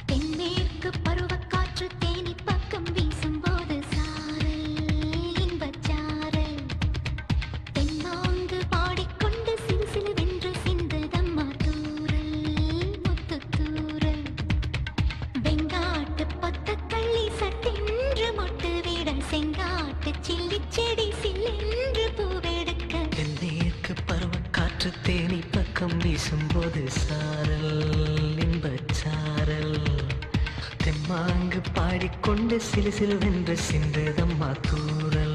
தென்மேற்கு பருவக்காற்று தேனி பக்கம் வீசும்போது சாரல் இன்பச்சாரல் தென்மாங்கு பாடிக்கொண்டு சிறு சிலுவென்று சிந்துதம்மா தூறல் முத்துத்தூறல் வெங்காட்டு பொத்தக்கள்ளி சட்டென்று மொட்டு விட செங்காட்டு சில்லிச் செடி சில்லென்று பூவெடுக்க தென்மேற்கு பருவக்காற்று தேனி பக்கம் வீசும்போது சாரல் இன்பச்சாரல் தெம்மாங்கு பாடிக்கொண்டு சிலு சிலுவென்று சிந்துதம்மா தூறல்